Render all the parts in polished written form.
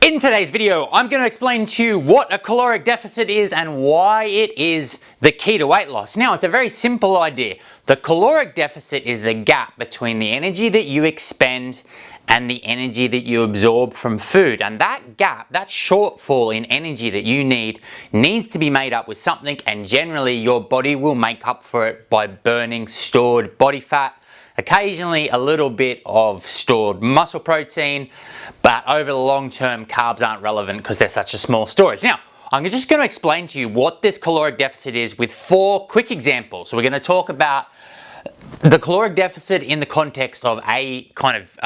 In today's video, I'm going to explain to you what a caloric deficit is and why it is the key to weight loss. Now, it's a very simple idea. The caloric deficit is the gap between the energy that you expend and the energy that you absorb from food. And that gap, that shortfall in energy that you need, needs to be made up with something, and generally your body will make up for it by burning stored body fat, occasionally a little bit of stored muscle protein, but over the long term, carbs aren't relevant because they're such a small storage. Now, I'm just going to explain to you what this caloric deficit is with 4 quick examples. So we're going to talk about the caloric deficit in the context of a kind of,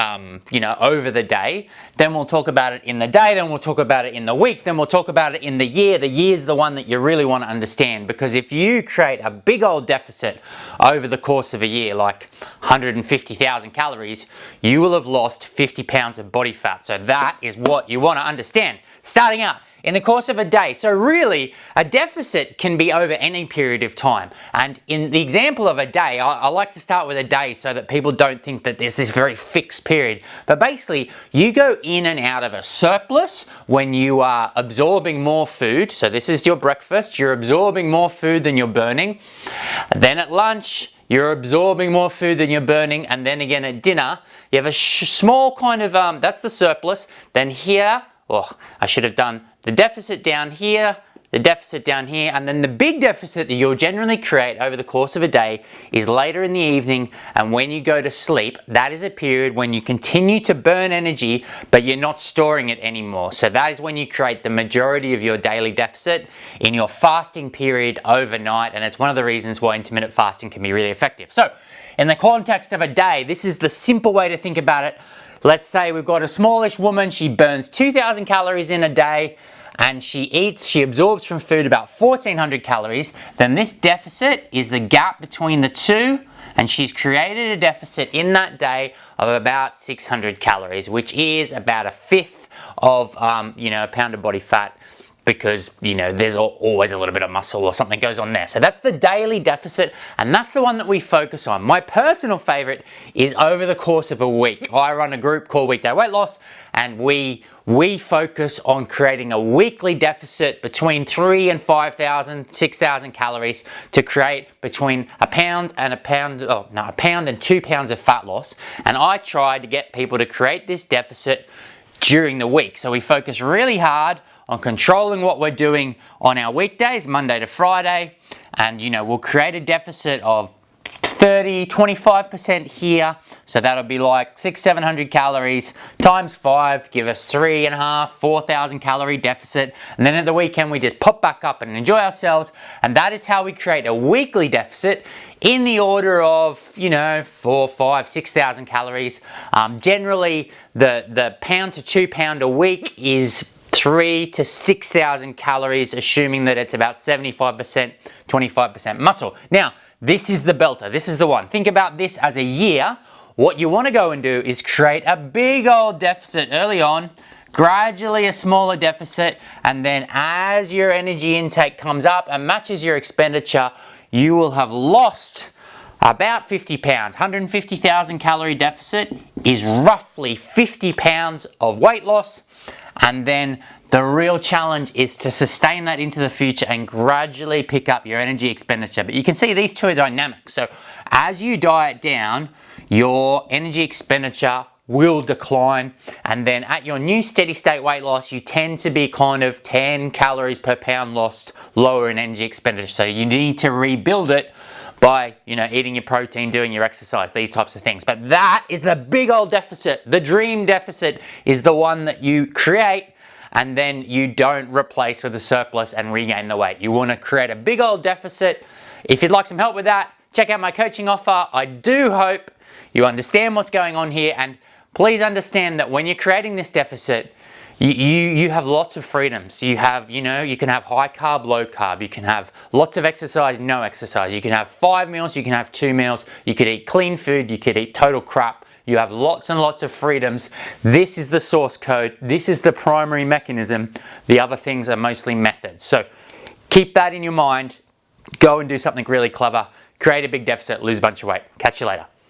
over the day. Then we'll talk about it in the day, then we'll talk about it in the week, then we'll talk about it in the year. The year's the one that you really want to understand, because if you create a big old deficit over the course of a year, like 150,000 calories, you will have lost 50 pounds of body fat. So that is what you want to understand. Starting out, in the course of a day. So really, a deficit can be over any period of time. And in the example of a day, I like to start with a day so that people don't think that there's this very fixed period. But basically, you go in and out of a surplus when you are absorbing more food. So this is your breakfast. You're absorbing more food than you're burning. Then at lunch, you're absorbing more food than you're burning. And then again at dinner, you have a small kind of, that's the surplus. Then here, I should have done the deficit down here, the deficit down here, and then the big deficit that you'll generally create over the course of a day is later in the evening, and when you go to sleep. That is a period when you continue to burn energy, but you're not storing it anymore. So that is when you create the majority of your daily deficit in your fasting period overnight, and it's one of the reasons why intermittent fasting can be really effective. So in the context of a day, this is the simple way to think about it. Let's say we've got a smallish woman, she burns 2,000 calories in a day, and she absorbs from food about 1,400 calories. Then this deficit is the gap between the two, and she's created a deficit in that day of about 600 calories, which is about a fifth of a pound of body fat, because there's always a little bit of muscle or something goes on there. So that's the daily deficit, and that's the one that we focus on. My personal favorite is over the course of a week. I run a group called Weekday Weight Loss, and we focus on creating a weekly deficit between 3,000 and 5,000, 6,000 calories to create between a pound and 2 pounds of fat loss. And I try to get people to create this deficit during the week. So we focus really hard on controlling what we're doing on our weekdays, Monday to Friday, and we'll create a deficit of 25% here. So that'll be like 600-700 calories times 5, give us 3,500-4,000 calorie deficit. And then at the weekend, we just pop back up and enjoy ourselves. And that is how we create a weekly deficit in the order of, 4, 5, 6,000 calories. Generally, the pound to 2 pound a week is 3,000 to 6,000 calories, assuming that it's about 75%, 25% muscle. Now, this is the belter. This is the one. Think about this as a year. What you want to go and do is create a big old deficit early on, gradually a smaller deficit, and then as your energy intake comes up and matches your expenditure, you will have lost about 50 pounds. 150,000 calorie deficit is roughly 50 pounds of weight loss. And then the real challenge is to sustain that into the future and gradually pick up your energy expenditure. But you can see these two are dynamic. So as you diet down, your energy expenditure will decline. And then at your new steady state weight loss, you tend to be kind of 10 calories per pound lost lower in energy expenditure. So you need to rebuild it by eating your protein, doing your exercise, these types of things. But that is the big old deficit. The dream deficit is the one that you create and then you don't replace with a surplus and regain the weight. You want to create a big old deficit. If you'd like some help with that, check out my coaching offer. I do hope you understand what's going on here, and please understand that when you're creating this deficit, you have lots of freedoms. You have, you can have high carb, low carb. You can have lots of exercise, no exercise. You can have 5 meals, you can have 2 meals. You could eat clean food, you could eat total crap. You have lots and lots of freedoms. This is the source code. This is the primary mechanism. The other things are mostly methods. So keep that in your mind. Go and do something really clever. Create a big deficit, lose a bunch of weight. Catch you later.